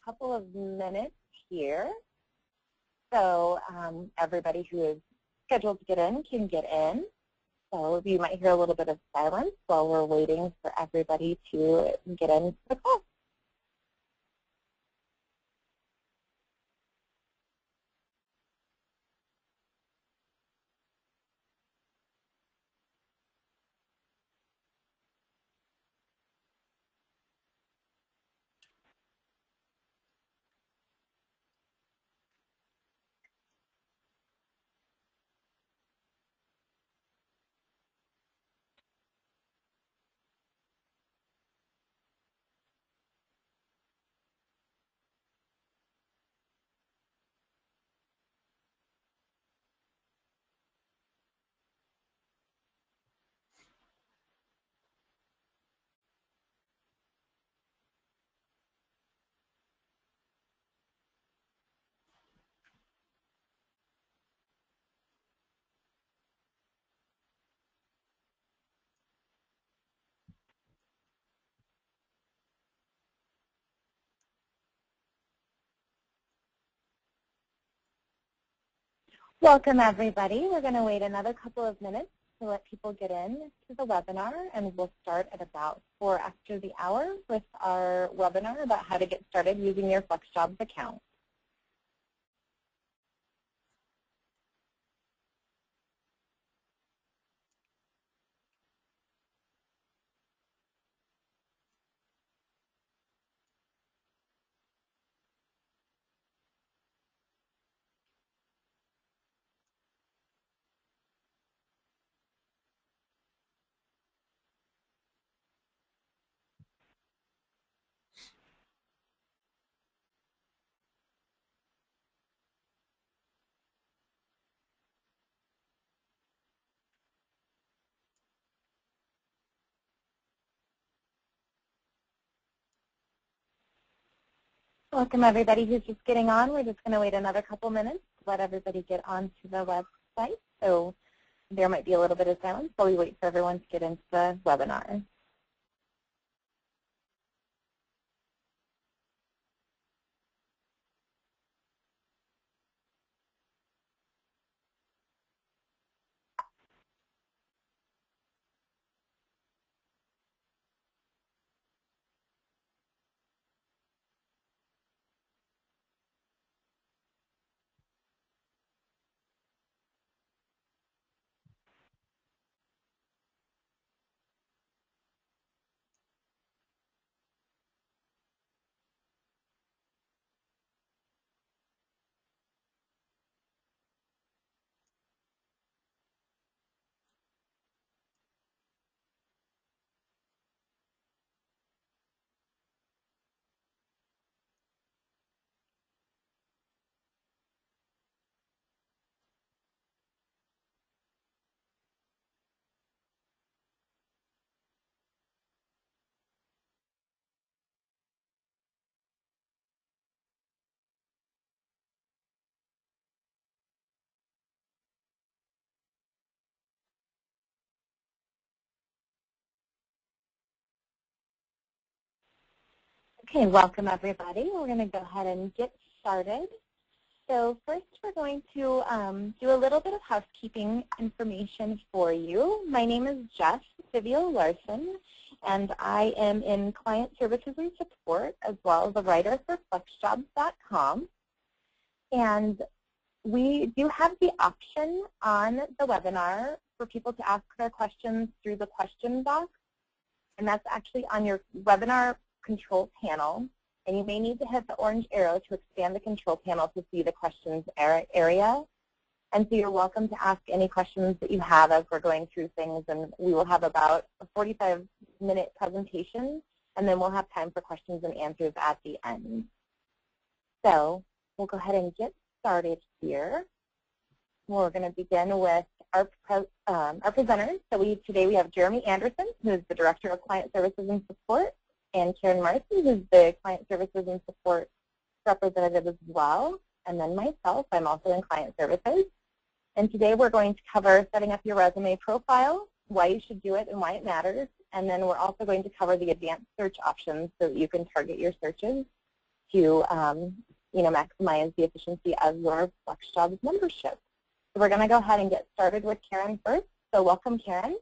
couple of minutes here. So everybody who is scheduled to get in can get in. So you might hear a little bit of silence while we're waiting for everybody to get into the call. Welcome, everybody. We're going to wait another couple of minutes to let people get in to the webinar, and we'll start at about 4 after the hour with our webinar about how to get started using your FlexJobs account. Welcome, everybody who's just getting on. We're just going to wait another couple minutes to let everybody get onto the website. So there might be a little bit of silence while we wait for everyone to get into the webinar. Okay, welcome, everybody. We're going to go ahead and get started. So first, we're going to do a little bit of housekeeping information for you. My name is Jess Vivio Larson, and I am in Client Services and Support, as well as a writer for FlexJobs.com. And we do have the option on the webinar for people to ask their questions through the question box, and that's actually on your webinar control panel. And you may need to hit the orange arrow to expand the control panel to see the questions area. And so you're welcome to ask any questions that you have as we're going through things. And we will have about a 45-minute presentation, and then we'll have time for questions and answers at the end. So we'll go ahead and get started here. We're going to begin with our presenters. So today we have Jeremy Anderson, who is the Director of Client Services and Support, and Karen Marcy, who's the Client Services and Support representative as well. And then myself, I'm also in Client Services. And today we're going to cover setting up your resume profile, why you should do it and why it matters. And then we're also going to cover the advanced search options so that you can target your searches. to maximize the efficiency of your FlexJobs membership. So we're going to go ahead and get started with Karen first. So welcome, Karen.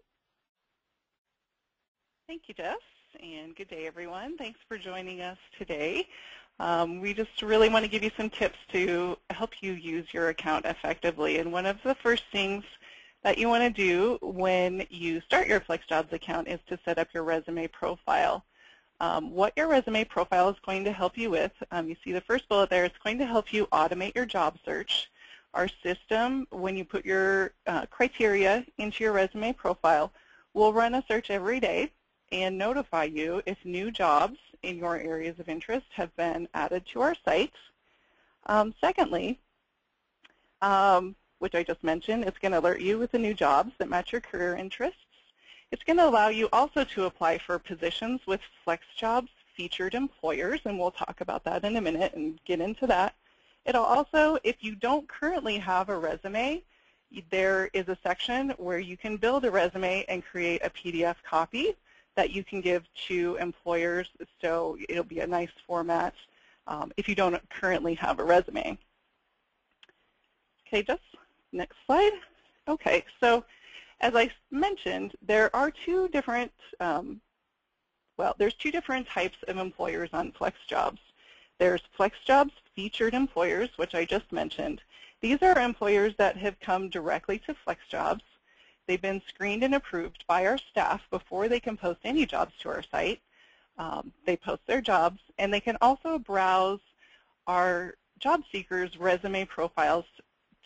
Thank you, Jess, and good day, everyone. Thanks for joining us today. We just really want to give you some tips to help you use your account effectively. And one of the first things that you want to do when you start your FlexJobs account is to set up your resume profile. What your resume profile is going to help you with, you see the first bullet there, it's going to help you automate your job search. Our system, when you put your criteria into your resume profile, will run a search every day and notify you if new jobs in your areas of interest have been added to our site. Secondly, which I just mentioned, it's going to alert you with the new jobs that match your career interests. It's going to allow you also to apply for positions with FlexJobs featured employers, and we'll talk about that in a minute and get into that. It'll also, if you don't currently have a resume, there is a section where you can build a resume and create a PDF copy that you can give to employers, so it'll be a nice format if you don't currently have a resume. Okay, just next slide. Okay, so as I mentioned, there are two different, there's two different types of employers on FlexJobs. There's FlexJobs featured employers, which I just mentioned. These are employers that have come directly to FlexJobs. They've been screened and approved by our staff before they can post any jobs to our site. They post their jobs, and they can also browse our job seekers' resume profiles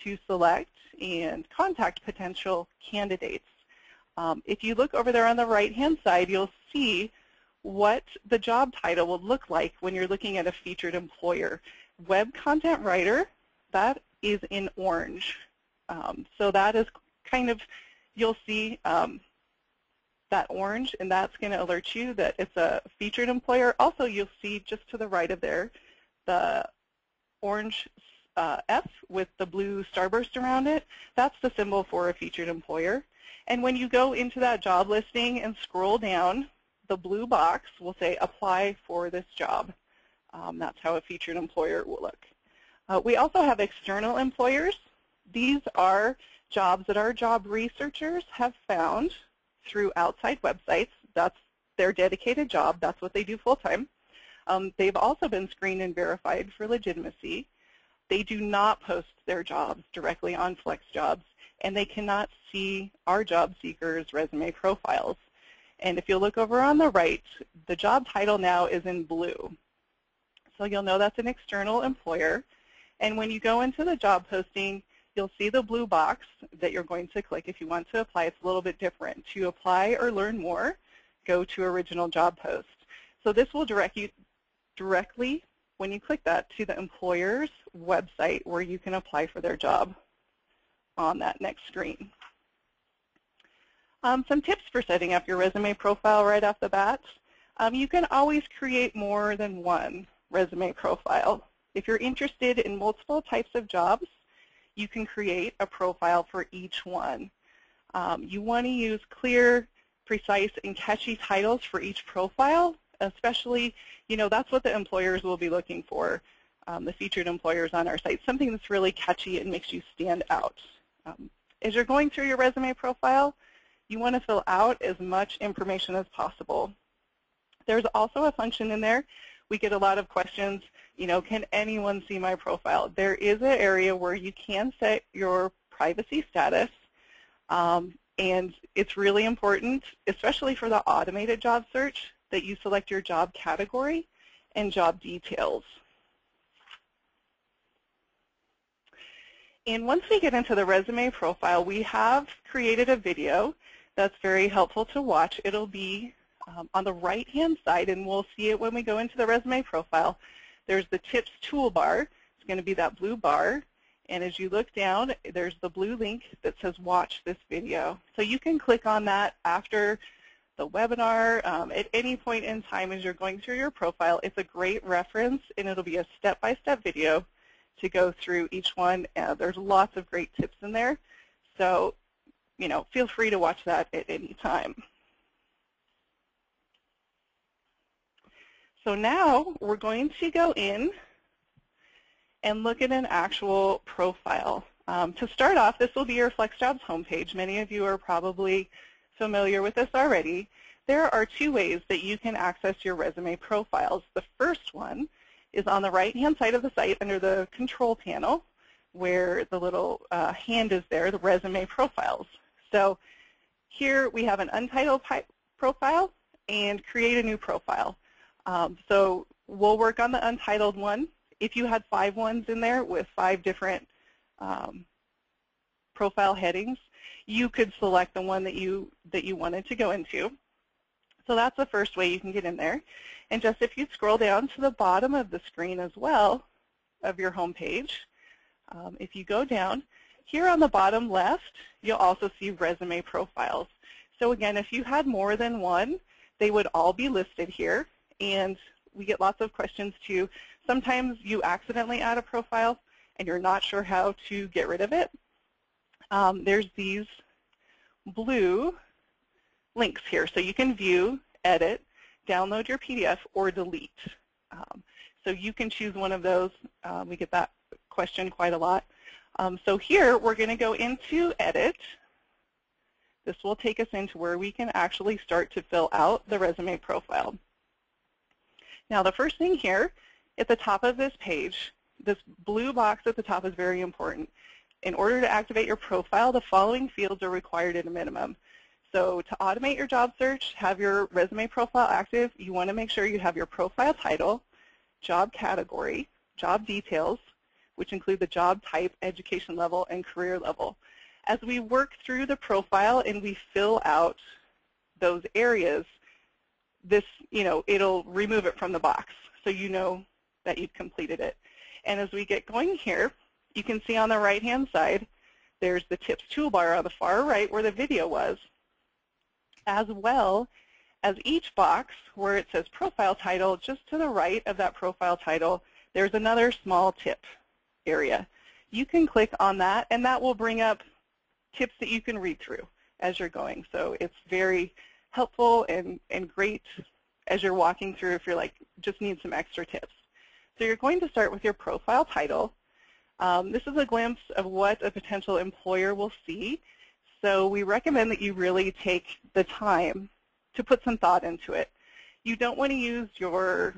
to select and contact potential candidates. If you look over there on the right-hand side, you'll see what the job title will look like when you're looking at a featured employer. Web content writer, that is in orange. So that is kind of, you'll see that orange, and that's going to alert you that it's a featured employer. Also, you'll see just to the right of there, the orange F with the blue starburst around it. That's the symbol for a featured employer. And when you go into that job listing and scroll down, the blue box will say apply for this job. That's how a featured employer will look. We also have external employers. These are jobs that our job researchers have found through outside websites. That's their dedicated job. That's what they do full-time. They've also been screened and verified for legitimacy. They do not post their jobs directly on FlexJobs, and they cannot see our job seekers' resume profiles. And if you look over on the right, the job title now is in blue. So you'll know that's an external employer. And when you go into the job posting, you'll see the blue box that you're going to click if you want to apply. It's a little bit different. To apply or learn more, go to original job post. So this will direct you directly, when you click that, to the employer's website where you can apply for their job on that next screen. Some tips for setting up your resume profile right off the bat. You can always create more than one resume profile. If you're interested in multiple types of jobs, you can create a profile for each one. You want to use clear, precise, and catchy titles for each profile, especially, that's what the employers will be looking for, the featured employers on our site, something that's really catchy and makes you stand out. As you're going through your resume profile, you want to fill out as much information as possible. There's also a function in there. We get a lot of questions, can anyone see my profile? There is an area where you can set your privacy status, and it's really important, especially for the automated job search, that you select your job category and job details. And once we get into the resume profile, we have created a video that's very helpful to watch. It'll be on the right-hand side, and we'll see it when we go into the resume profile. There's the tips toolbar. It's going to be that blue bar. And as you look down, there's the blue link that says watch this video. So you can click on that after the webinar at any point in time as you're going through your profile. It's a great reference, and it'll be a step-by-step video to go through each one. There's lots of great tips in there. So, feel free to watch that at any time. So now we're going to go in and look at an actual profile. To start off, this will be your FlexJobs homepage. Many of you are probably familiar with this already. There are two ways that you can access your resume profiles. The first one is on the right-hand side of the site under the control panel where the little hand is there, the resume profiles. So here we have an untitled profile and create a new profile. So we'll work on the untitled one. If you had 5 ones in there with 5 different profile headings, you could select the one that you wanted to go into. So that's the first way you can get in there. And just if you scroll down to the bottom of the screen as well of your home page, if you go down, here on the bottom left, you'll also see resume profiles. So again, if you had more than one, they would all be listed here. And we get lots of questions too. Sometimes you accidentally add a profile and you're not sure how to get rid of it. There's these blue links here. So you can view, edit, download your PDF, or delete. So you can choose one of those. We get that question quite a lot. So here we're going to go into edit. This will take us into where we can actually start to fill out the resume profile. Now the first thing here at the top of this page, this blue box at the top is very important. In order to activate your profile, the following fields are required at a minimum. So to automate your job search, have your resume profile active, you want to make sure you have your profile title, job category, job details, which include the job type, education level, and career level. As we work through the profile and we fill out those areas, this, it'll remove it from the box, so you know that you've completed it. And as we get going here, you can see on the right-hand side, there's the tips toolbar on the far right where the video was, as well as each box where it says profile title. Just to the right of that profile title, there's another small tip area. You can click on that, and that will bring up tips that you can read through as you're going. So it's very helpful and great as you're walking through if you're like, just need some extra tips. So you're going to start with your profile title. This is a glimpse of what a potential employer will see. So we recommend that you really take the time to put some thought into it. You don't want to use your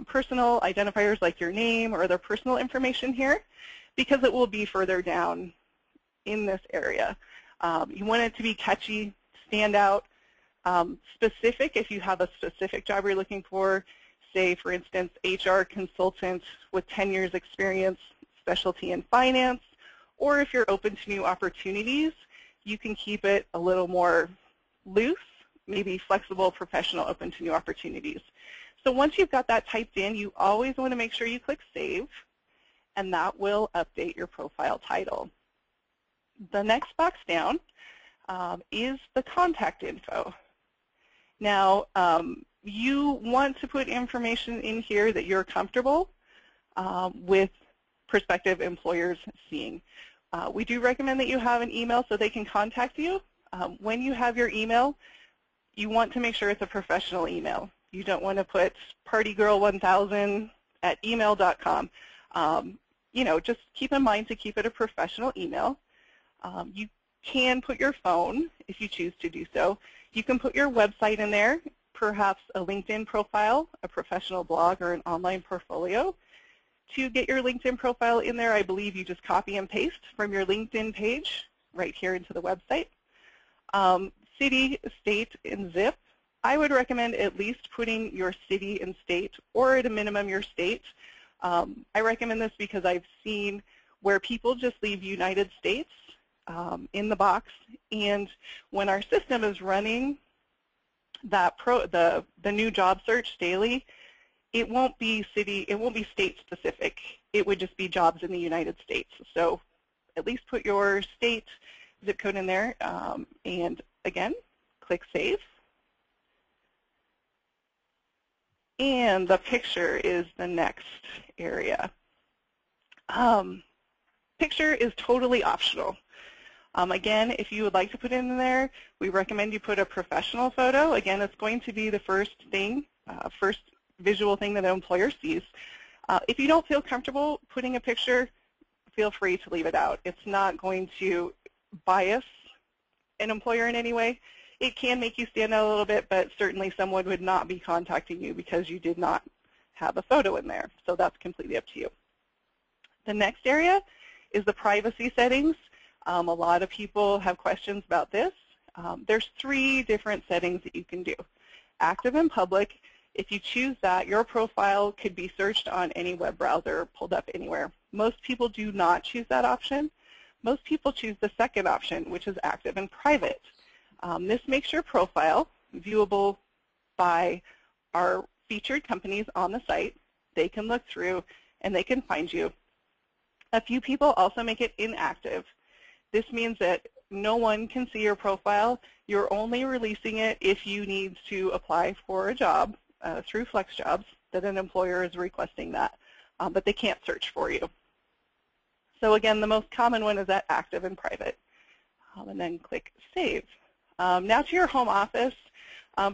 personal identifiers like your name or other personal information here because it will be further down in this area. You want it to be catchy, stand out, specific if you have a specific job you're looking for, say for instance HR consultant with 10 years experience, specialty in finance, or if you're open to new opportunities, you can keep it a little more loose, maybe flexible, professional, open to new opportunities. So once you've got that typed in, you always want to make sure you click Save, and that will update your profile title. The next box down is the contact info. Now, you want to put information in here that you're comfortable with prospective employers seeing. We do recommend that you have an email so they can contact you. When you have your email, you want to make sure it's a professional email. You don't want to put partygirl1000@email.com. Just keep in mind to keep it a professional email. You can put your phone if you choose to do so. You can put your website in there, perhaps a LinkedIn profile, a professional blog, or an online portfolio. To get your LinkedIn profile in there, I believe you just copy and paste from your LinkedIn page right here into the website. City, state, and zip. I would recommend at least putting your city and state, or at a minimum your state. I recommend this because I've seen where people just leave United States in the box, and when our system is running that the new job search daily, it won't be state specific. It would just be jobs in the United States. So at least put your state zip code in there, and again, click Save. And the picture is the next area. Picture is totally optional. Again, if you would like to put it in there, we recommend you put a professional photo. Again, it's going to be the first thing, first visual thing that an employer sees. If you don't feel comfortable putting a picture, feel free to leave it out. It's not going to bias an employer in any way. It can make you stand out a little bit, but certainly someone would not be contacting you because you did not have a photo in there. So that's completely up to you. The next area is the privacy settings. A lot of people have questions about this. There's 3 different settings that you can do. Active and public. If you choose that, your profile could be searched on any web browser, pulled up anywhere. Most people do not choose that option. Most people choose the second option, which is active and private. This makes your profile viewable by our featured companies on the site. They can look through and they can find you. A few people also make it inactive. This means that no one can see your profile. You're only releasing it if you need to apply for a job through FlexJobs, that an employer is requesting that, but they can't search for you. So again, the most common one is that active and private. And then click Save. Now to your home office.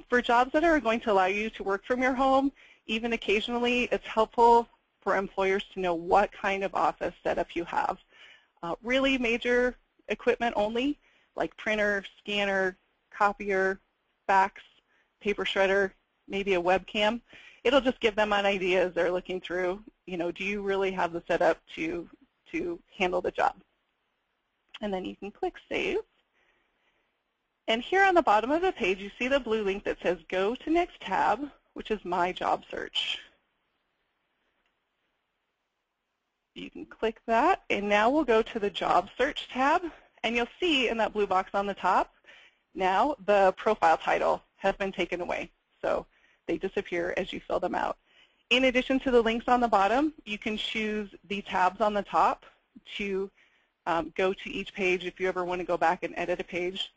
For jobs that are going to allow you to work from your home, even occasionally, it's helpful for employers to know what kind of office setup you have. Really major equipment only, like printer, scanner, copier, fax, paper shredder, maybe a webcam. It'll just give them an idea as they're looking through, do you really have the setup to handle the job? And then you can click Save. And here on the bottom of the page, you see the blue link that says Go to Next Tab, which is My Job Search. You can click that, and now we'll go to the Job Search tab, and you'll see in that blue box on the top, now the profile title has been taken away. So they disappear as you fill them out. In addition to the links on the bottom, you can choose the tabs on the top to go to each page. If you ever want to go back and edit a page,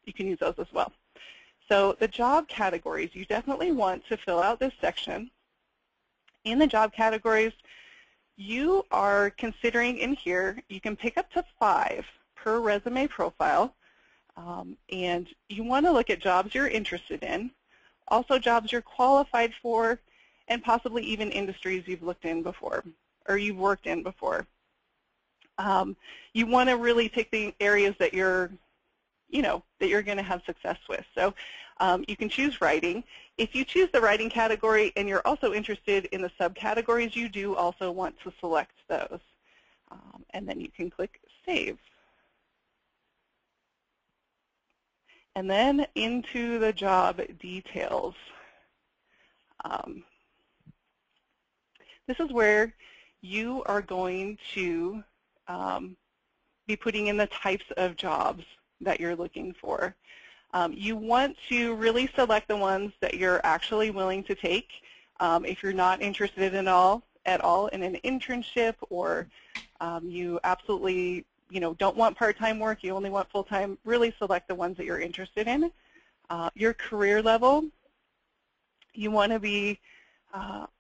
you can use those as well. So the job categories, you definitely want to fill out this section. In the job categories, you are considering in here, you can pick up to 5 per resume profile, and you want to look at jobs you're interested in, also jobs you're qualified for, and possibly even industries you've looked in before or you've worked in before. You want to really pick the areas that you're going to have success with. So you can choose writing. If you choose the writing category and you're also interested in the subcategories, you do also want to select those. And then you can click Save. And then into the job details. This is where you are going to be putting in the types of jobs that you're looking for. You want to really select the ones that you're actually willing to take. If you're not interested at all in an internship, or you absolutely don't want part-time work, you only want full-time, really select the ones that you're interested in. Your career level, you want to be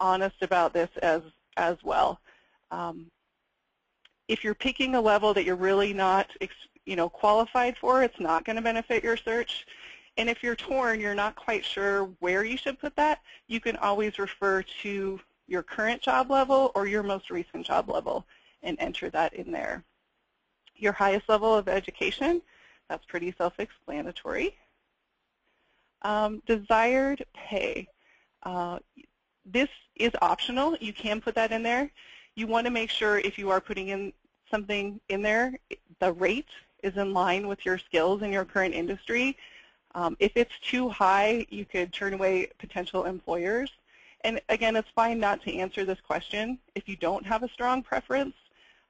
honest about this as well. If you're picking a level that you're really not qualified for, it's not going to benefit your search. And if you're torn, you're not quite sure where you should put that, you can always refer to your current job level or your most recent job level and enter that in there. Your highest level of education, that's pretty self-explanatory. Desired pay. This is optional. You can put that in there. You want to make sure if you are putting in something in there, the rate is in line with your skills in your current industry. If it's too high, you could turn away potential employers. And again, it's fine not to answer this question if you don't have a strong preference.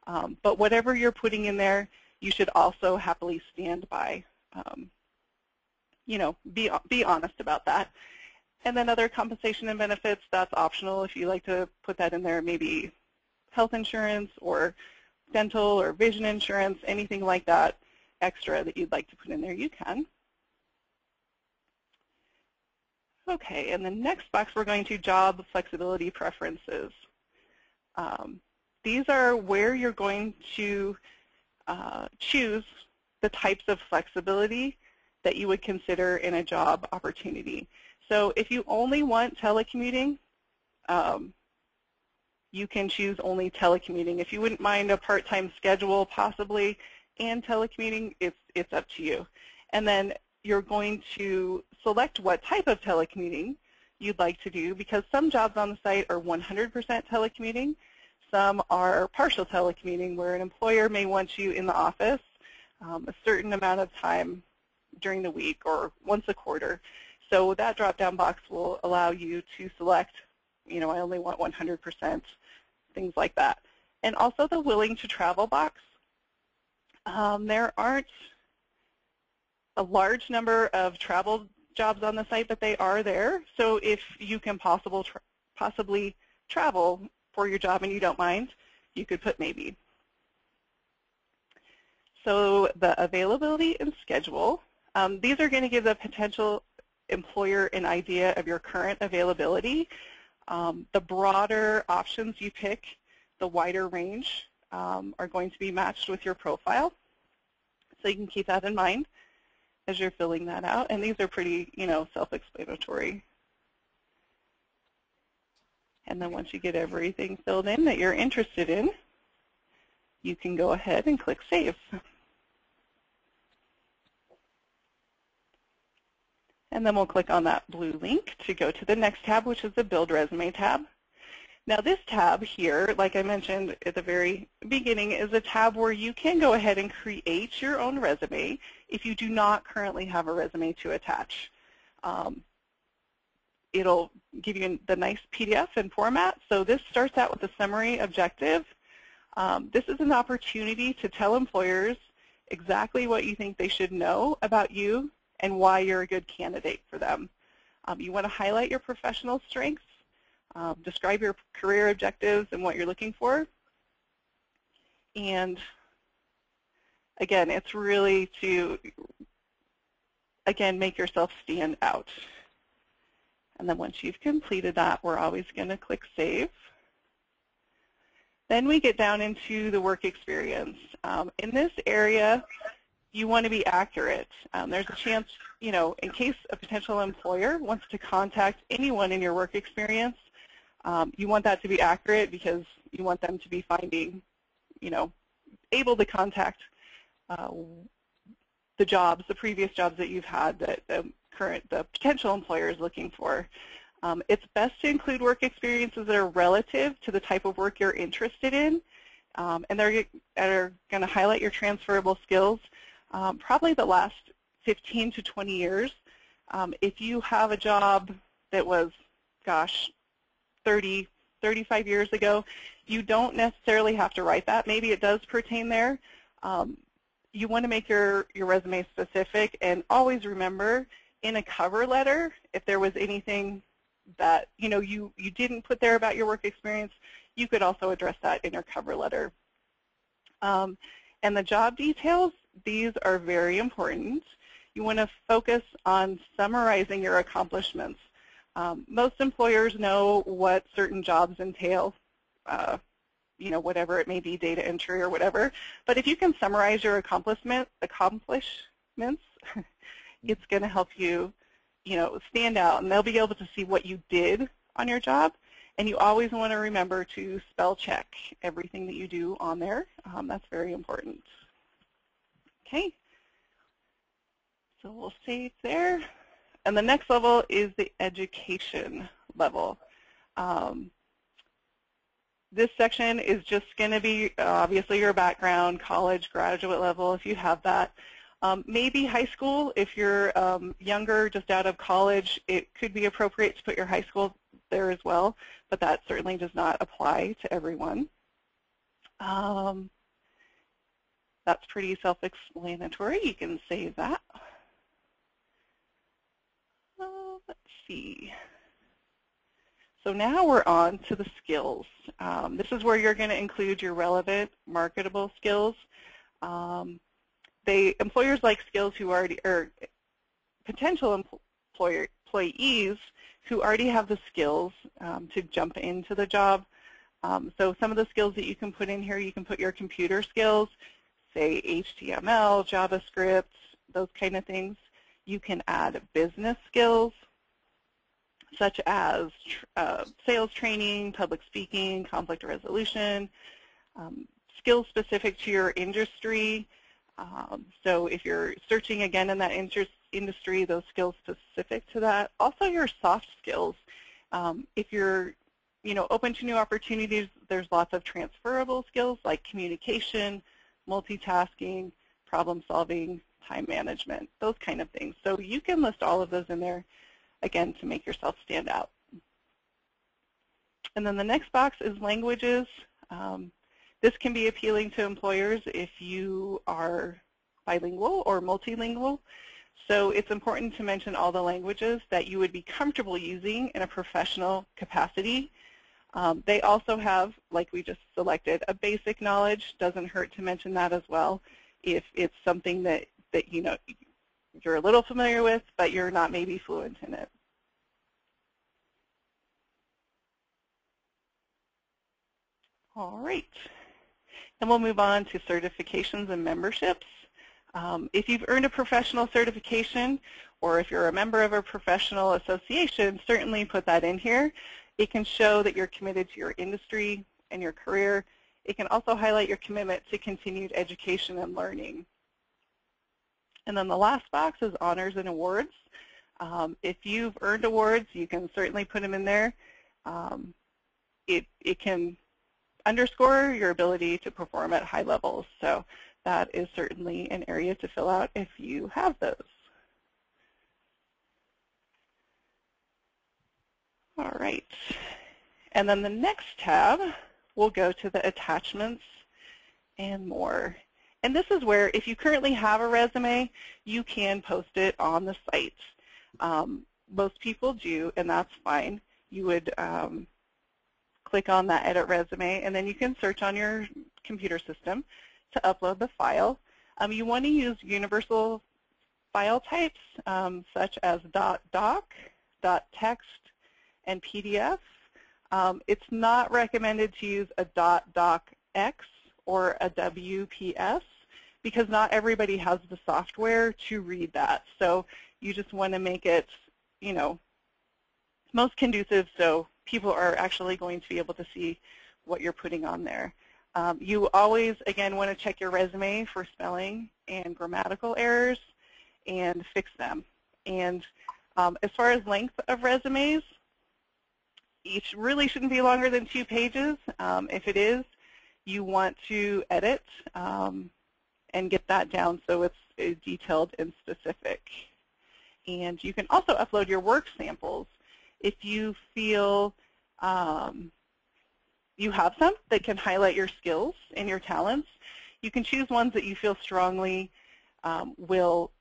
But whatever you're putting in there, you should also happily stand by. Be honest about that. And then other compensation and benefits, that's optional. If you like to put that in there, maybe health insurance or dental or vision insurance, anything like that extra that you'd like to put in there, you can. Okay, and the next box we're going to job flexibility preferences. These are where you're going to choose the types of flexibility that you would consider in a job opportunity. So if you only want telecommuting, you can choose only telecommuting. If you wouldn't mind a part-time schedule possibly and telecommuting, it's up to you. And then you're going to select what type of telecommuting you'd like to do, because some jobs on the site are 100% telecommuting. Some are partial telecommuting, where an employer may want you in the office a certain amount of time during the week or once a quarter. So that drop-down box will allow you to select, I only want 100%, things like that. And also the willing to travel box. There aren't a large number of travel jobs on the site, but they are there. So if you can possibly travel for your job and you don't mind, you could put maybe. So the availability and schedule, these are going to give the potential employer an idea of your current availability. The broader options you pick, the wider range, are going to be matched with your profile. So you can keep that in mind as you're filling that out. And these are pretty, self-explanatory. And then once you get everything filled in that you're interested in, you can go ahead and click Save. And then we'll click on that blue link to go to the next tab, which is the Build Resume tab. Now this tab here, like I mentioned at the very beginning, is a tab where you can go ahead and create your own resume if you do not currently have a resume to attach. It'll give you the nice PDF and format. So this starts out with a summary objective. This is an opportunity to tell employers exactly what you think they should know about you and why you're a good candidate for them. You want to highlight your professional strengths, describe your career objectives and what you're looking for. And again, it's really to, make yourself stand out. And then once you've completed that, we're always going to click Save. Then we get down into the work experience. In this area, you want to be accurate. There's a chance, in case a potential employer wants to contact anyone in your work experience, you want that to be accurate because you want them to be finding, able to contact the jobs, the previous jobs that you've had that the potential employer is looking for. It's best to include work experiences that are relative to the type of work you're interested in, and they're going to highlight your transferable skills. Probably the last 15 to 20 years. If you have a job that was, 30, 35 years ago, you don't necessarily have to write that. Maybe it does pertain there. You want to make your resume specific, and always remember in a cover letter, if there was anything that you didn't put there about your work experience, you could also address that in your cover letter. And the job details, these are very important. You want to focus on summarizing your accomplishments. Most employers know what certain jobs entail, whatever it may be, data entry or whatever. But if you can summarize your accomplishments, it's going to help you, stand out, and they'll be able to see what you did on your job. And you always want to remember to spell check everything that you do on there. That's very important. Okay, so we'll save there. And the next level is the education level. This section is just going to be obviously your background, college, graduate level if you have that. Maybe high school if you're younger, just out of college. It could be appropriate to put your high school there as well, but that certainly does not apply to everyone. That's pretty self-explanatory. You can save that. Let's see. So now we're on to the skills. This is where you're going to include your relevant, marketable skills. Employers like skills who already, or potential employees who already have the skills to jump into the job. So some of the skills that you can put in here, you can put your computer skills, say HTML, JavaScript, those kind of things. You can add business skills. such as sales training, public speaking, conflict resolution, skills specific to your industry. So if you're searching again in that industry, those skills specific to that. Also your soft skills. If you're open to new opportunities, there's lots of transferable skills like communication, multitasking, problem solving, time management, those kind of things. So you can list all of those in there, again, to make yourself stand out. And then the next box is languages. This can be appealing to employers if you are bilingual or multilingual. So it's important to mention all the languages that you would be comfortable using in a professional capacity. They also have, like we just selected, a basic knowledge. Doesn't hurt to mention that as well if it's something that you're a little familiar with, but you're not maybe fluent in it. All right. Then we'll move on to certifications and memberships. If you've earned a professional certification, or if you're a member of a professional association, certainly put that in here. It can show that you're committed to your industry and your career. It can also highlight your commitment to continued education and learning. And then the last box is honors and awards. If you've earned awards, you can certainly put them in there. It can underscore your ability to perform at high levels. So that is certainly an area to fill out if you have those. All right. And then the next tab, we'll go to the attachments and more. And this is where, if you currently have a resume, you can post it on the site. Most people do, and that's fine. You would click on that Edit Resume, and then you can search on your computer system to upload the file. You want to use universal file types such as .doc, .text, and PDF. It's not recommended to use a .docx or a WPS because not everybody has the software to read that. So you just want to make it, most conducive so people are actually going to be able to see what you're putting on there. You always, again, want to check your resume for spelling and grammatical errors and fix them. And as far as length of resumes, each really shouldn't be longer than 2 pages. If it is, you want to edit and get that down so it's detailed and specific. And you can also upload your work samples. If you feel you have some that can highlight your skills and your talents, you can choose ones that you feel strongly will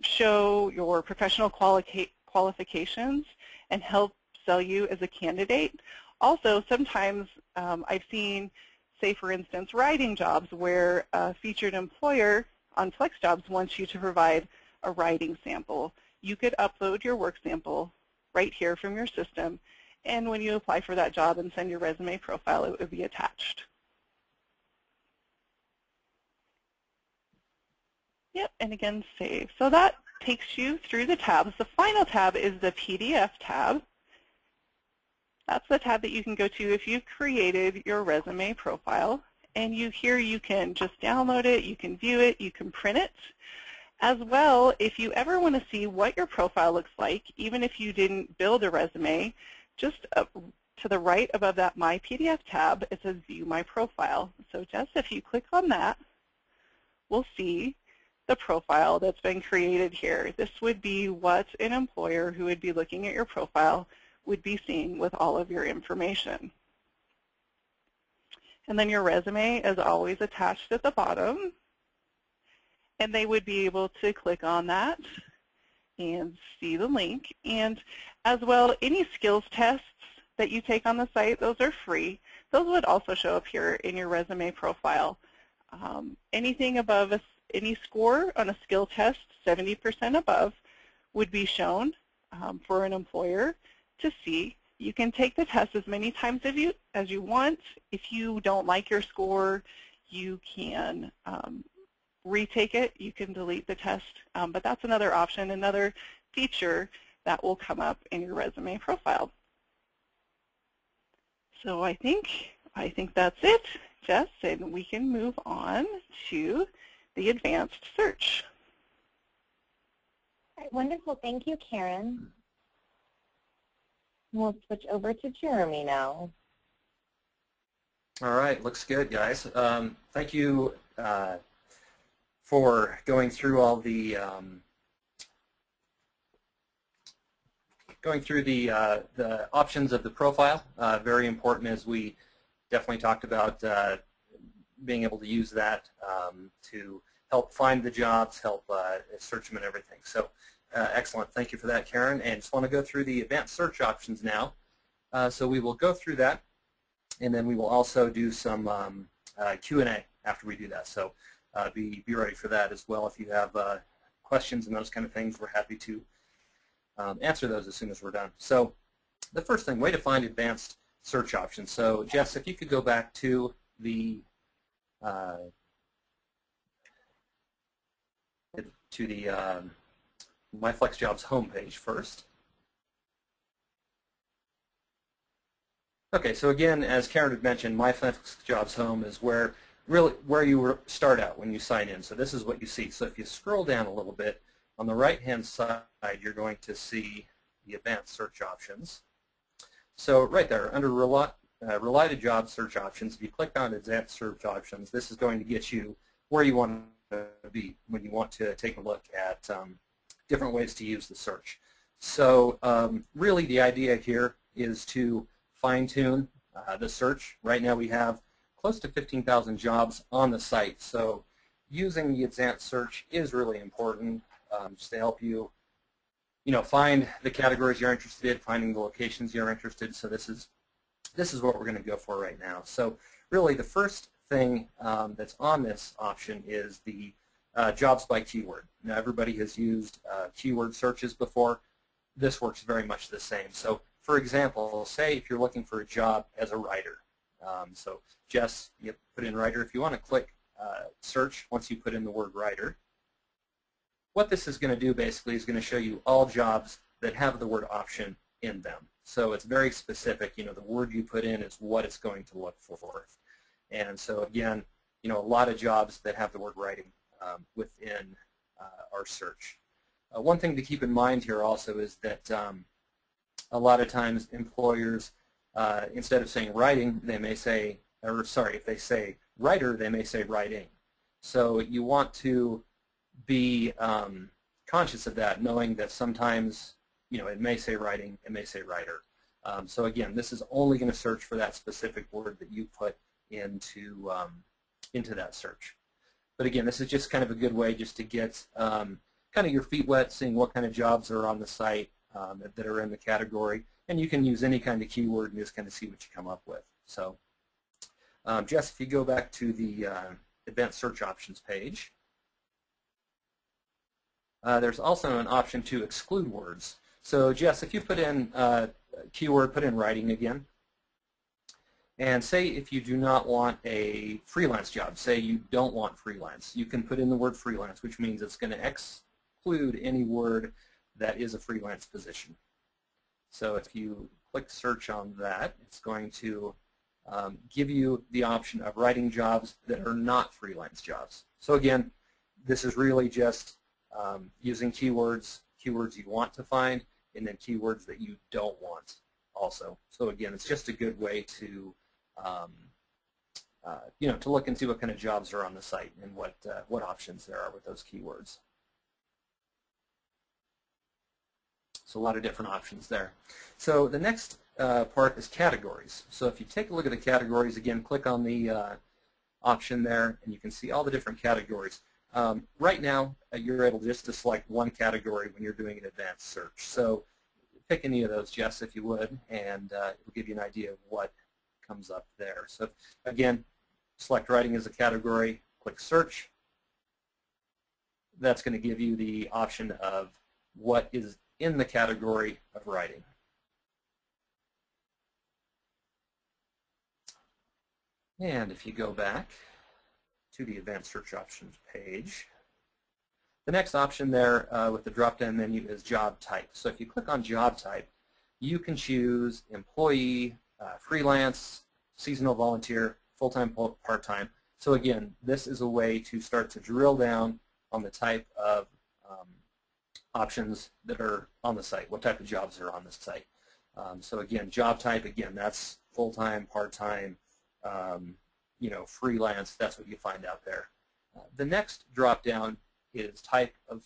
show your professional qualifications and help sell you as a candidate. Also, sometimes I've seen, say for instance, writing jobs where a featured employer on FlexJobs wants you to provide a writing sample. You could upload your work sample right here from your system, and when you apply for that job and send your resume profile, it would be attached. Yep, and again, save. So that takes you through the tabs. The final tab is the PDF tab. That's the tab that you can go to if you've created your resume profile. And here you can just download it, you can view it, you can print it. As well, if you ever want to see what your profile looks like, even if you didn't build a resume, just to the right above that My PDF tab, it says View My Profile. So just if you click on that, we'll see the profile that's been created here. This would be what an employer who would be looking at your profile would be seeing with all of your information. And then your resume is always attached at the bottom. And they would be able to click on that and see the link. And as well, any skills tests that you take on the site, those are free. Those would also show up here in your resume profile. Anything above any score on a skill test, 70% above, would be shown for an employer to see. You can take the test as many times as you want. If you don't like your score, you can retake it. You can delete the test, but that's another option, another feature that will come up in your resume profile. So I think that's it, Jess, and we can move on to the advanced search. All right, wonderful. Thank you, Karen. We'll switch over to Jeremy now. All right, looks good, guys. Thank you for going through all the options of the profile. Very important, as we definitely talked about being able to use that to help find the jobs, help search them and everything. So excellent. Thank you for that, Karen. And just want to go through the advanced search options now. So we will go through that, and then we will also do some Q&A after we do that. So be ready for that as well. If you have questions and those kind of things, we're happy to answer those as soon as we're done. So the first thing, way to find advanced search options. So Jess, if you could go back to the My FlexJobs homepage first. Okay, so again, as Karen had mentioned, My FlexJobs Home is where you start out when you sign in. So this is what you see. So if you scroll down a little bit, on the right-hand side, you're going to see the advanced search options. So right there, under related job search options, if you click on advanced search options, this is going to get you where you want to be when you want to take a look at different ways to use the search. So really the idea here is to fine-tune the search. Right now we have close to 15,000 jobs on the site, so using the advanced search is really important just to help you, find the categories you're interested in, finding the locations you're interested in. So this is what we're going to go for right now. So really the first thing that's on this option is the jobs by keyword. Now everybody has used keyword searches before. This works very much the same. So for example, say if you're looking for a job as a writer. So Jess, you put in writer. If you want to click search once you put in the word writer, what this is going to do basically is going to show you all jobs that have the word option in them. So it's very specific. The word you put in is what it's going to look for. And so again, a lot of jobs that have the word writing within our search. One thing to keep in mind here also is that a lot of times employers, instead of saying writing, they may say, if they say writer, they may say writing. So you want to be conscious of that, knowing that sometimes, it may say writing, it may say writer. So again, this is only going to search for that specific word that you put into that search. But again, this is just kind of a good way just to get kind of your feet wet, seeing what kind of jobs are on the site that are in the category. And you can use any kind of keyword and just kind of see what you come up with. So Jess, if you go back to the advanced search options page, there's also an option to exclude words. So Jess, if you put in keyword, put in writing again, and say if you do not want a freelance job, say you don't want freelance, you can put in the word freelance, which means it's going to exclude any word that is a freelance position. So if you click search on that, it's going to give you the option of writing jobs that are not freelance jobs. So again, this is really just using keywords you want to find, and then keywords that you don't want also. So again, it's just a good way to to look and see what kind of jobs are on the site and what options there are with those keywords. So a lot of different options there. So the next part is categories. So if you take a look at the categories, again, click on the option there, and you can see all the different categories. Right now, you're able just to select one category when you're doing an advanced search. So pick any of those, Jess, if you would, and it will give you an idea of what comes up there. So again, select writing as a category, click search. That's going to give you the option of what is in the category of writing. And if you go back to the advanced search options page, The next option there with the drop-down menu is job type. So if you click on job type, you can choose employee, freelance, seasonal volunteer, full-time, part-time. So again, this is a way to start to drill down on the type of options that are on the site, what type of jobs are on the site. So again, job type, again, that's full-time, part-time, freelance, that's what you find out there. The next drop-down is type of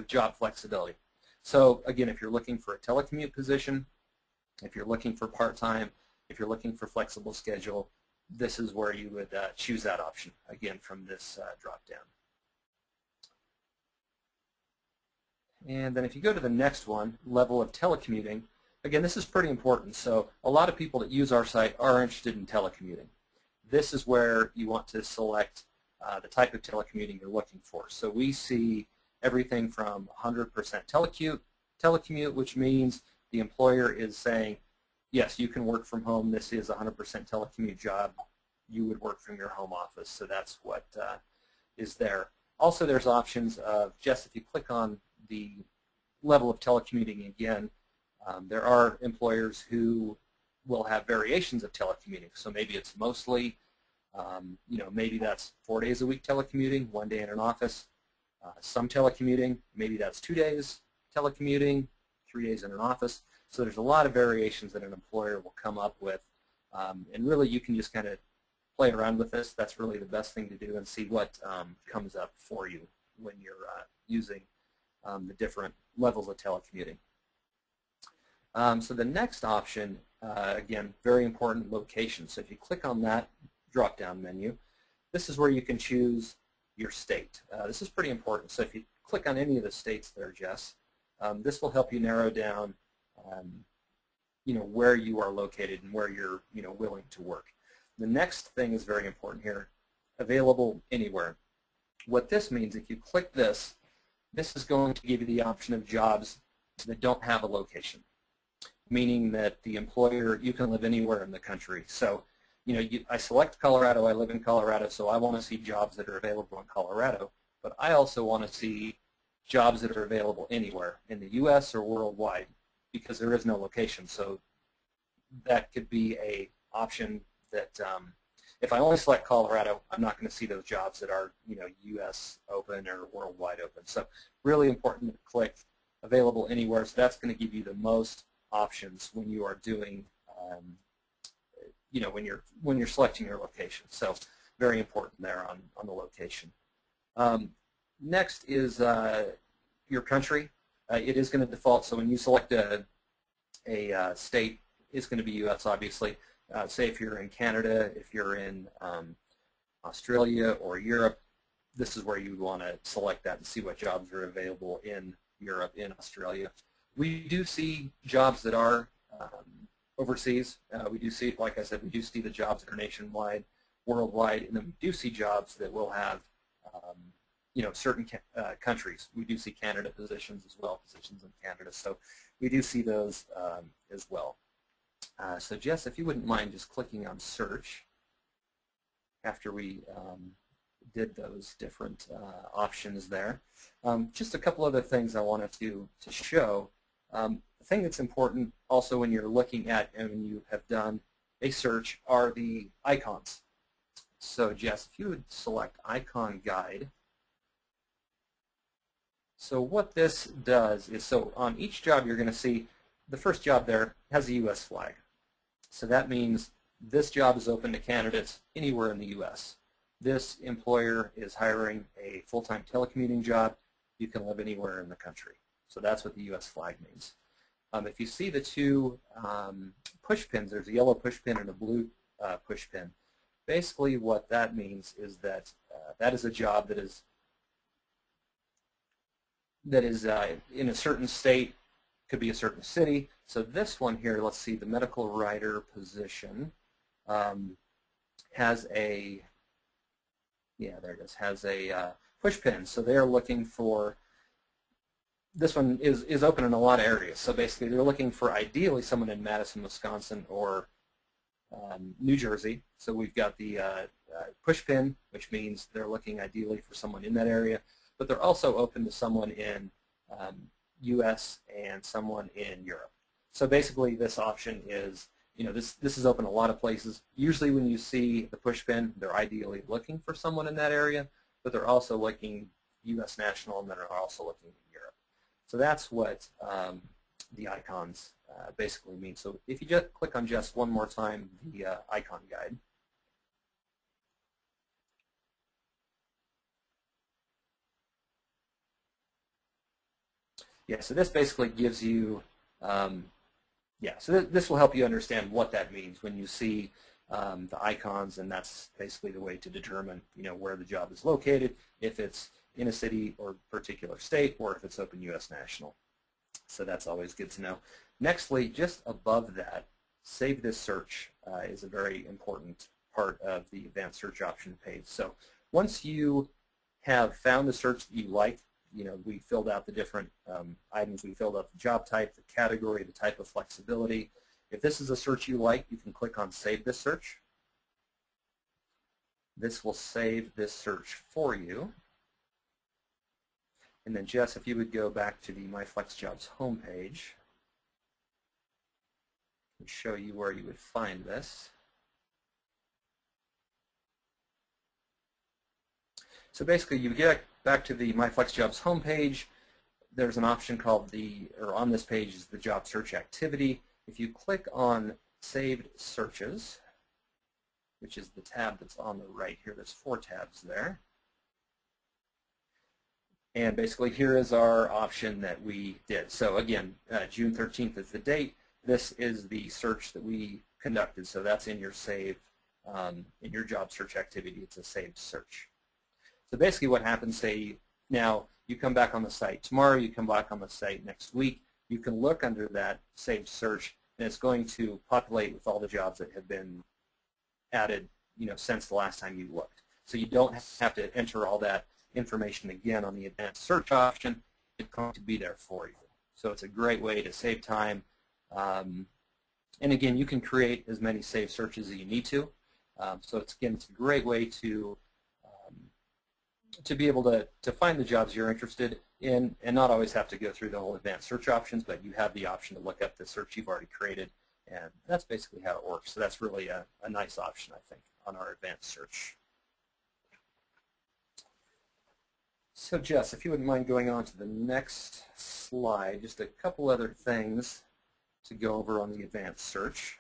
job flexibility. So again, if you're looking for a telecommute position, if you're looking for part-time, if you're looking for flexible schedule, this is where you would choose that option, again, from this drop-down. And then if you go to the next one, level of telecommuting, again, this is pretty important. So a lot of people that use our site are interested in telecommuting. This is where you want to select the type of telecommuting you're looking for. So we see everything from 100% telecommute, which means the employer is saying, yes, you can work from home. This is a 100% telecommute job. You would work from your home office. So that's what is there. Also, there's options of just if you click on the level of telecommuting again, there are employers who will have variations of telecommuting. So maybe it's mostly, maybe that's 4 days a week telecommuting, 1 day in an office. Some telecommuting, maybe that's 2 days telecommuting, 3 days in an office. So there's a lot of variations that an employer will come up with. And really you can just kind of play around with this. That's really the best thing to do and see what comes up for you when you're using the different levels of telecommuting. So the next option, again, very important, location. So if you click on that drop-down menu, this is where you can choose your state. This is pretty important. So if you click on any of the states there, Jess, this will help you narrow down, where you are located and where you're, willing to work. The next thing is very important here, available anywhere. What this means, if you click this, this is going to give you the option of jobs that don't have a location, meaning that the employer, you can live anywhere in the country. So, I select Colorado, I live in Colorado, so I want to see jobs that are available in Colorado, but I also want to see jobs that are available anywhere in the U.S. or worldwide because there is no location. So that could be an option that if I only select Colorado, I'm not going to see those jobs that are, U.S. open or worldwide open. So really important to click available anywhere. So that's going to give you the most options when you are doing, when you're selecting your location. So very important there on the location. Next is your country. It is going to default. So when you select a state, it's going to be U.S. obviously. Say if you're in Canada, if you're in Australia or Europe, this is where you would want to select that and see what jobs are available in Europe, in Australia. We do see jobs that are overseas. We do see, like I said, we do see the jobs that are nationwide, worldwide, and then we do see jobs that will have, certain countries. We do see Canada positions as well, positions in Canada. So we do see those as well. So Jess, if you wouldn't mind just clicking on search after we did those different options there. Just a couple other things I wanted to show. The thing that's important also when you're looking at and when you have done a search are the icons. So Jess, if you would select icon guide. So what this does is, so on each job you're going to see the first job there has a U.S. flag. So that means this job is open to candidates anywhere in the U.S. This employer is hiring a full-time telecommuting job. You can live anywhere in the country. So that's what the U.S. flag means. If you see the two push pins, there's a yellow push pin and a blue push pin. Basically what that means is that that is a job that is in a certain state, could be a certain city. So this one here, let's see, the medical writer position has a, there it is, has a push pin. So they're looking for, this one is open in a lot of areas. So basically they're looking for ideally someone in Madison, Wisconsin or New Jersey. So we've got the pushpin, which means they're looking ideally for someone in that area, but they're also open to someone in U.S. and someone in Europe. So basically this option is, this is open a lot of places. Usually when you see the pushpin, they're ideally looking for someone in that area, but they're also looking U.S. national, and then are also looking in Europe. So that's what the icons basically mean. So if you just click on just one more time the icon guide. Yeah, so this basically gives you, so this will help you understand what that means when you see the icons, and that's basically the way to determine, where the job is located, if it's in a city or particular state, or if it's open U.S. national. So that's always good to know. Nextly, just above that, Save This Search is a very important part of the advanced search option page. So once you have found the search that you like, we filled out the different items. We filled out the job type, the category, the type of flexibility. If this is a search you like, you can click on Save This Search. This will save this search for you. And then, Jess, if you would go back to the My FlexJobs homepage and show you where you would find this. So basically, you get back to the My FlexJobs homepage. There's an option called on this page is the job search activity. If you click on Saved Searches, which is the tab that's on the right here, there's 4 tabs there. And basically, here is our option that we did. So again, June 13th is the date. This is the search that we conducted. So that's in your save, in your job search activity. It's a saved search. So basically what happens, say now you come back on the site tomorrow, you come back on the site next week, you can look under that saved search, and it's going to populate with all the jobs that have been added, since the last time you looked. So you don't have to enter all that information again on the advanced search option. It's going to be there for you. So it's a great way to save time. And again, you can create as many saved searches as you need to. So it's a great way to be able to find the jobs you're interested in and not always have to go through the whole advanced search options, but you have the option to look up the search you've already created, and that's basically how it works. So that's really a nice option, I think, on our advanced search. So Jess, if you wouldn't mind going on to the next slide, just a couple other things to go over on the advanced search.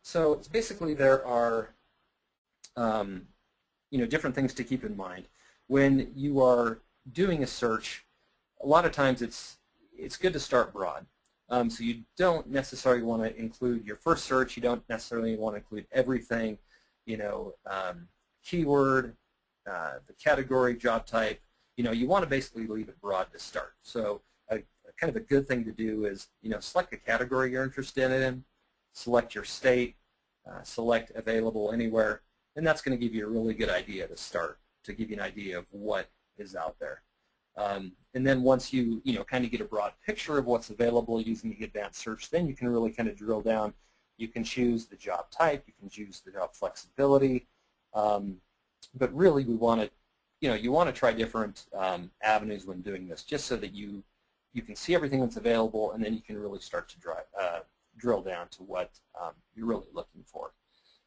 So it's basically there are different things to keep in mind. When you are doing a search, a lot of times it's good to start broad. So you don't necessarily want to include your first search. You don't necessarily want to include everything. Keyword, the category, job type. You want to basically leave it broad to start. So kind of a good thing to do is select a category you're interested in, select your state, select available anywhere, and that's going to give you a really good idea to start, to give you an idea of what is out there. And then once you kind of get a broad picture of what's available using the advanced search, then you can really kind of drill down. You can choose the job type, you can choose the job flexibility, but really we want to, you want to try different avenues when doing this, just so that you can see everything that's available, and then you can really start to drill down to what you're really looking for.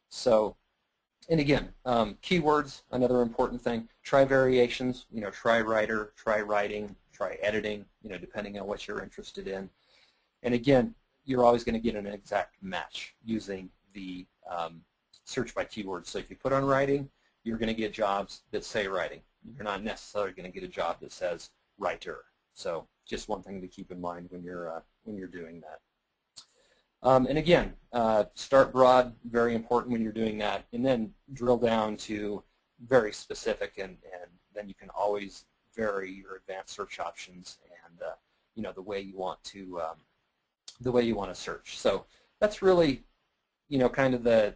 So, and again, keywords, another important thing. Try variations, try writer, try writing, try editing, depending on what you're interested in. And again, you're always going to get an exact match using the search by keywords. So if you put on writing, you're going to get jobs that say writing. You're not necessarily going to get a job that says writer. So just one thing to keep in mind when you're doing that. And again, start broad, very important when you're doing that, and then drill down to very specific, and then you can always vary your advanced search options and the way you want to search. So that's really kind of the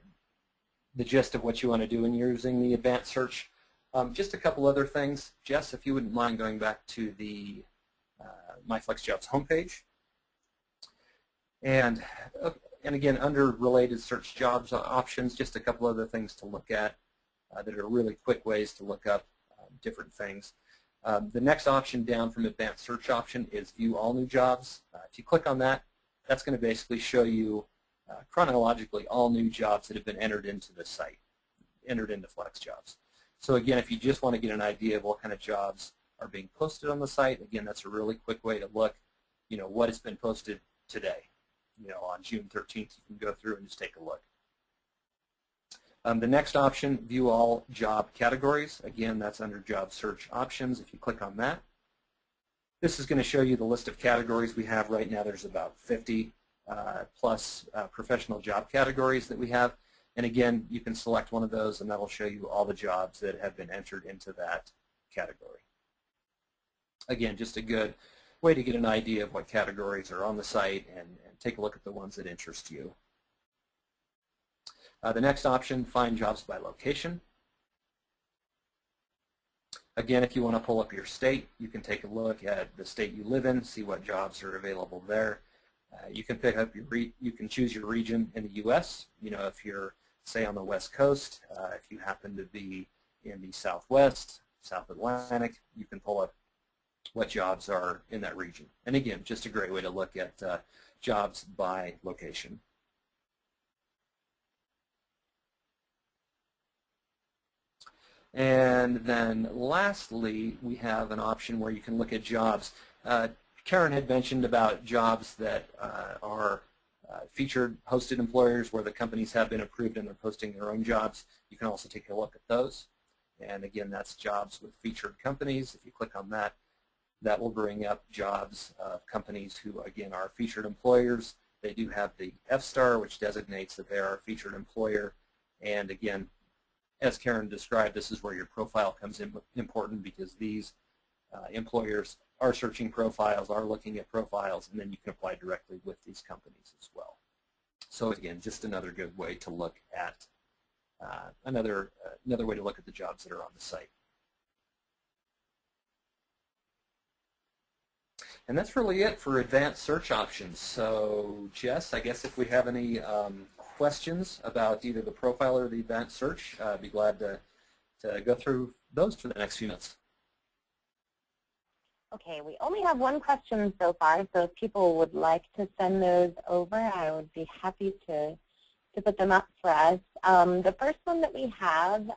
gist of what you want to do when you're using the advanced search. Just a couple other things. Jess, if you wouldn't mind going back to the My FlexJobs homepage. And And again, under related search jobs options, just a couple other things to look at that are really quick ways to look up different things. The next option down from advanced search option is view all new jobs. If you click on that, that's going to basically show you chronologically all new jobs that have been entered into the site, entered into FlexJobs. So again, if you just want to get an idea of what kind of jobs are being posted on the site, again, that's a really quick way to look, what has been posted today. On June 13th, you can go through and just take a look. The next option, view all job categories. Again, that's under job search options. If you click on that, this is going to show you the list of categories we have right now. There's about 50 plus professional job categories that we have. And again, you can select one of those and that will show you all the jobs that have been entered into that category. Again, just a good way to get an idea of what categories are on the site and take a look at the ones that interest you. The next option, find jobs by location. Again, if you want to pull up your state, you can take a look at the state you live in, see what jobs are available there. You can pick up you can choose your region in the U.S. If you're, say, on the West Coast, if you happen to be in the Southwest, South Atlantic, you can pull up what jobs are in that region. And again, just a great way to look at jobs by location. And then lastly, we have an option where you can look at jobs. Karen had mentioned about jobs that are featured hosted employers where the companies have been approved and they're posting their own jobs. You can also take a look at those. And again, that's jobs with featured companies. If you click on that, that will bring up jobs of companies who, again, are featured employers. They do have the F-star, which designates that they are a featured employer. And again, as Karen described, this is where your profile comes in important because these employers are searching profiles, are looking at profiles, and then you can apply directly with these companies as well. So again, just another good way to look at another way to look at the jobs that are on the site. And that's really it for advanced search options. So Jess, I guess if we have any questions about either the profile or the advanced search, I'd be glad to go through those for the next few minutes. Okay, we only have one question so far, so if people would like to send those over, I would be happy to put them up for us. The first one that we have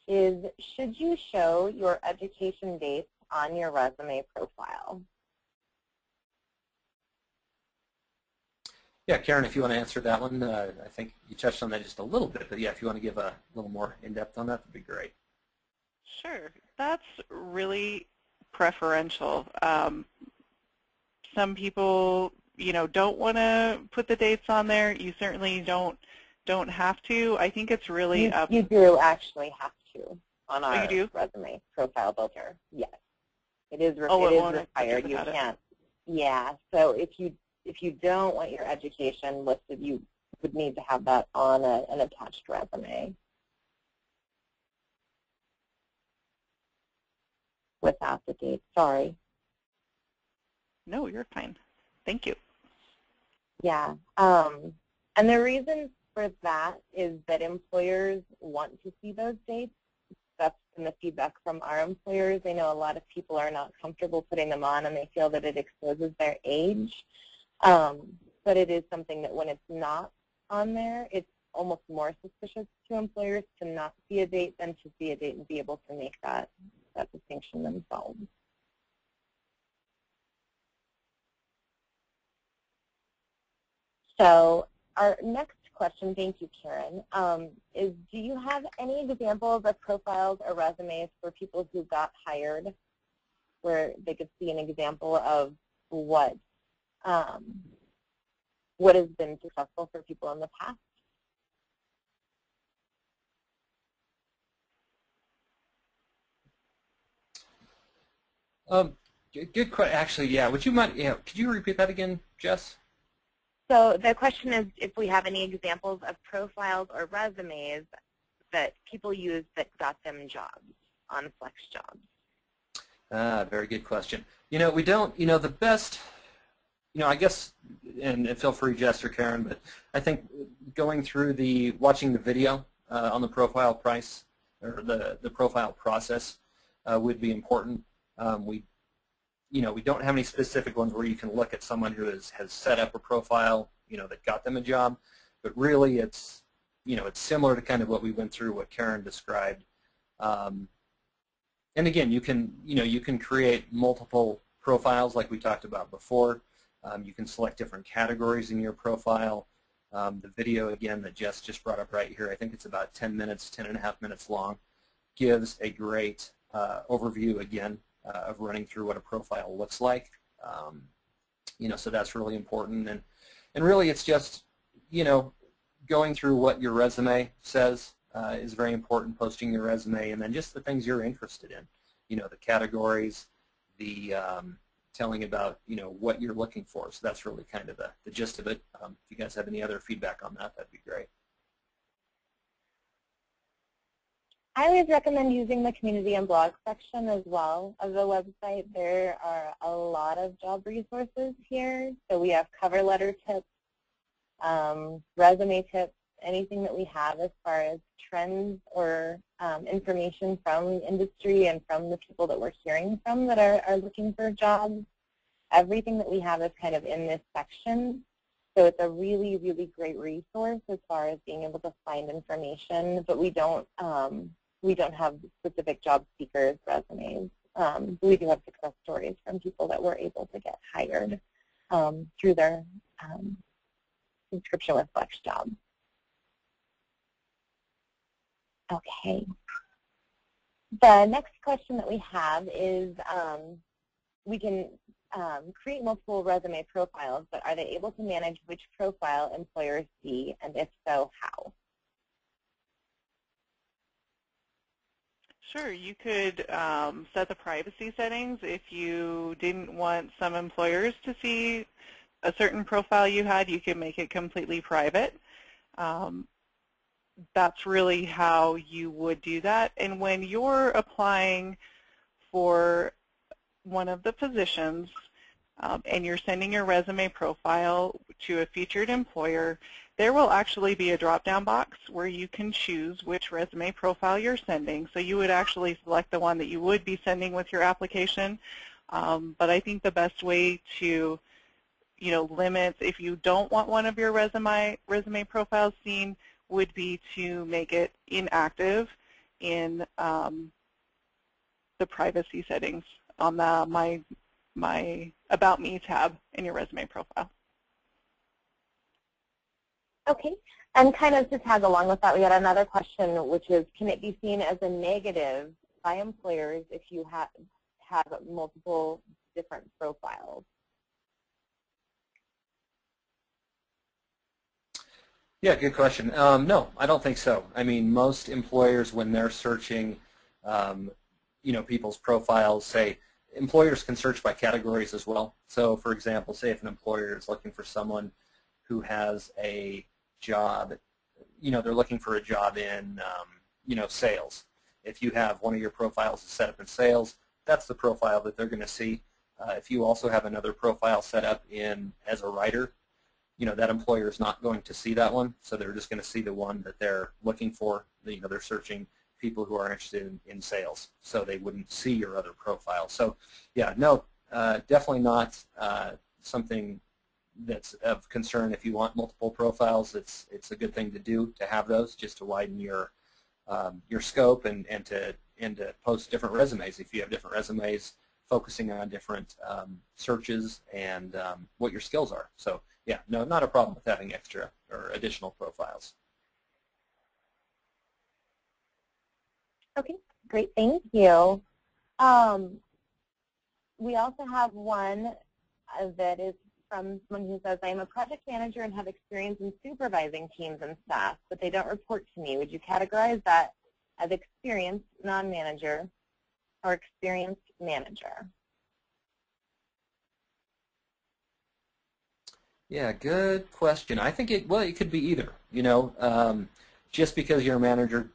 is, should you show your education dates on your resume profile? Yeah, Karen, if you want to answer that one, I think you touched on that just a little bit, but yeah, if you want to give a little more in-depth on that, that'd be great. Sure. That's really preferential. Some people, don't want to put the dates on there. You certainly don't have to. I think it's really up. You do actually have to on our you do? resume profile builder. Yes, it is. It is required. You can't. Yeah. So if you don't want your education listed, you would need to have that on an attached resume. Without the date, sorry. No, you're fine. Thank you. Yeah, and the reason for that is that employers want to see those dates. That's been the feedback from our employers. They know a lot of people are not comfortable putting them on and they feel that it exposes their age. But it is something that when it's not on there, it's almost more suspicious to employers to not see a date than to see a date and be able to make that distinction themselves. So our next question, thank you, Karen, is do you have any examples of profiles or resumes for people who got hired where they could see an example of what has been successful for people in the past? Good question. Actually, yeah. Would you mind? Yeah. Could you repeat that again, Jess? So the question is if we have any examples of profiles or resumes that people use that got them jobs on FlexJobs. Very good question. We don't. The best I guess, and feel free, Jess or Karen, but I think going through watching the video on the profile price or the profile process would be important. We don't have any specific ones where you can look at someone who has set up a profile, that got them a job, but really it's similar to kind of what we went through, what Karen described. And again, you can create multiple profiles like we talked about before. You can select different categories in your profile. The video, again, that Jess just brought up right here, I think it's about 10 minutes, 10.5 minutes long, gives a great overview, again, of running through what a profile looks like. So that's really important. And really it's just, going through what your resume says is very important, posting your resume, and then just the things you're interested in. The categories, the telling about, what you're looking for. So that's really kind of the gist of it. If you guys have any other feedback on that, that'd be great. I always recommend using the community and blog section as well of the website. There are a lot of job resources here. So we have cover letter tips, resume tips, anything that we have as far as trends or information from the industry and from the people that we're hearing from that are looking for jobs. Everything that we have is kind of in this section. So it's a really, really great resource as far as being able to find information, but we don't have specific job seekers' resumes. We do have success stories from people that were able to get hired through their subscription with FlexJobs. Okay. The next question that we have is we can create multiple resume profiles, but are they able to manage which profile employers see, and if so, how? Sure, you could set the privacy settings if you didn't want some employers to see a certain profile you had. You could make it completely private. That's really how you would do that. And when you're applying for one of the positions and you're sending your resume profile to a featured employer, there will actually be a drop-down box where you can choose which resume profile you're sending. So you would actually select the one that you would be sending with your application. But I think the best way to limit if you don't want one of your resume profiles seen would be to make it inactive in the privacy settings on the my About Me tab in your resume profile. Okay, and kind of to tag along with that, we had another question, which is, can it be seen as a negative by employers if you have multiple different profiles? Yeah, good question. No, I don't think so. I mean, most employers, when they're searching, people's profiles, say, employers can search by categories as well. So, for example, say if an employer is looking for someone who has a job, they're looking for a job in, sales. If you have one of your profiles set up in sales, that's the profile that they're going to see. If you also have another profile set up as a writer, that employer is not going to see that one, so they're just going to see the one that they're looking for. They're searching people who are interested in sales, so they wouldn't see your other profile. So, yeah, no, definitely not something that's of concern. If you want multiple profiles, it's a good thing to do to have those, just to widen your scope and to post different resumes. If you have different resumes, focusing on different searches and what your skills are. So, yeah, no, not a problem with having extra or additional profiles. Okay, great, thank you. We also have one that is from someone who says, I am a project manager and have experience in supervising teams and staff, but they don't report to me. Would you categorize that as experienced non-manager or experienced manager? Yeah, good question. I think it could be either. Just because you're a manager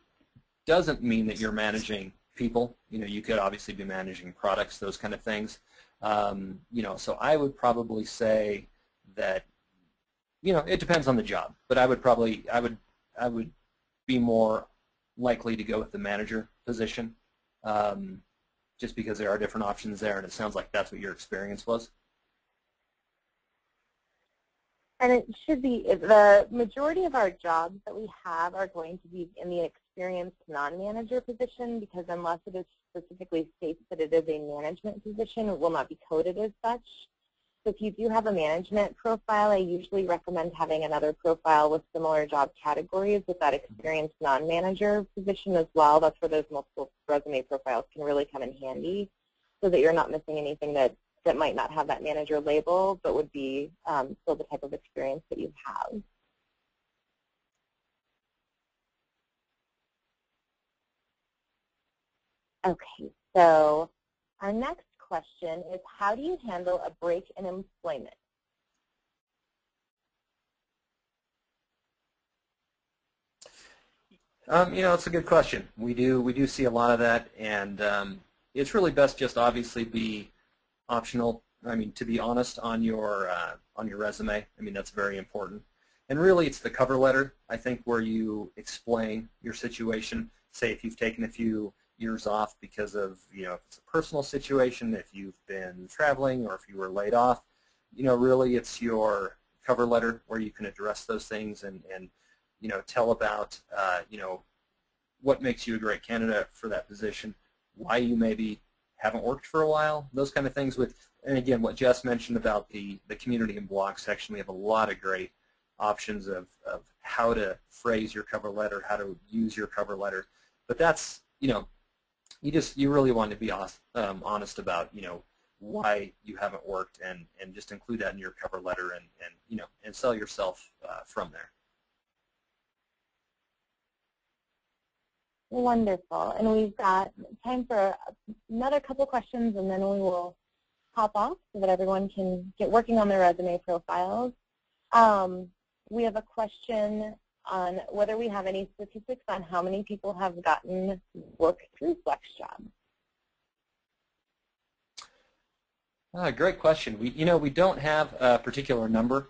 doesn't mean that you're managing people. You could obviously be managing products, those kind of things. So I would probably say that, it depends on the job, but I would be more likely to go with the manager position, just because there are different options there, and it sounds like that's what your experience was. And it should be, the majority of our jobs that we have are going to be in the experienced non-manager position, because unless it is specifically states that it is a management position, it will not be coded as such. So if you do have a management profile, I usually recommend having another profile with similar job categories with that experienced non-manager position as well. That's where those multiple resume profiles can really come in handy, so that you're not missing anything that might not have that manager label, but would be still the type of experience that you have. Okay, so our next question is, how do you handle a break in employment? It's a good question. We do see a lot of that, and it's really best just obviously be optional. I mean, to be honest on your resume. I mean, that's very important. And really, it's the cover letter, I think, where you explain your situation. Say if you've taken a few years off because of, if it's a personal situation, if you've been traveling, or if you were laid off, really it's your cover letter where you can address those things and tell about, what makes you a great candidate for that position, why you maybe haven't worked for a while, those kind of things. And again, what Jess mentioned about the community and blog section, we have a lot of great options of how to phrase your cover letter, how to use your cover letter. But that's, you really want to be honest about, why you haven't worked, and just include that in your cover letter, and sell yourself from there. Wonderful. And we've got time for another couple questions, and then we will hop off so that everyone can get working on their resume profiles. We have a question on whether we have any statistics on how many people have gotten work through FlexJobs. Great question. We don't have a particular number,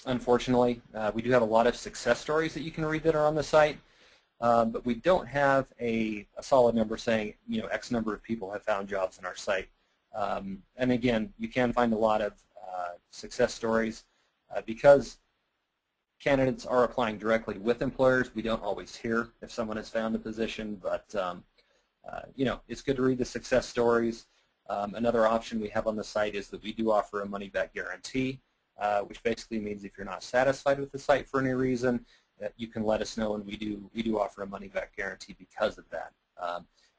unfortunately. We do have a lot of success stories that you can read that are on the site. But we don't have a solid number saying, X number of people have found jobs on our site. And again, you can find a lot of success stories. Because candidates are applying directly with employers, we don't always hear if someone has found a position, but it's good to read the success stories. Another option we have on the site is that we do offer a money-back guarantee, which basically means if you're not satisfied with the site for any reason, you can let us know, and we do offer a money-back guarantee because of that.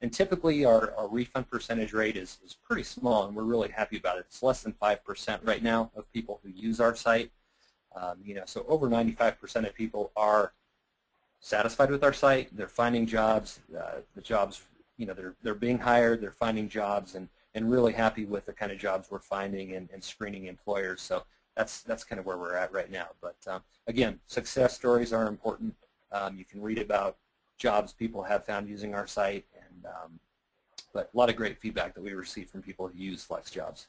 And typically our refund percentage rate is pretty small, and we're really happy about it. It's less than 5% right now of people who use our site. So over 95% of people are satisfied with our site. They're finding jobs. The jobs, they're being hired. They're finding jobs, and really happy with the kind of jobs we're finding and screening employers. So that's kind of where we're at right now. But again, success stories are important. You can read about jobs people have found using our site, and but a lot of great feedback that we receive from people who use FlexJobs.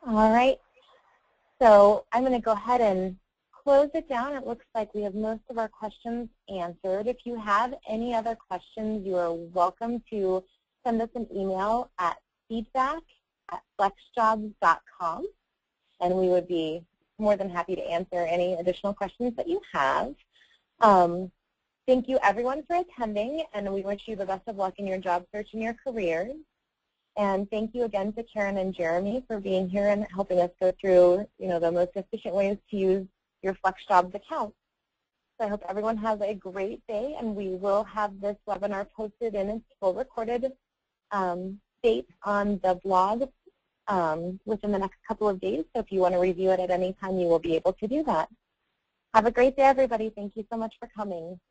All right. So I'm going to go ahead and close it down. It looks like we have most of our questions answered. If you have any other questions, you are welcome to send us an email at feedback@flexjobs.com, and we would be more than happy to answer any additional questions that you have. Thank you, everyone, for attending, and we wish you the best of luck in your job search and your careers. And thank you again to Karen and Jeremy for being here and helping us go through, the most efficient ways to use your FlexJobs account. So I hope everyone has a great day, and we will have this webinar posted in its full recorded state on the blog within the next couple of days. So if you want to review it at any time, you will be able to do that. Have a great day, everybody. Thank you so much for coming.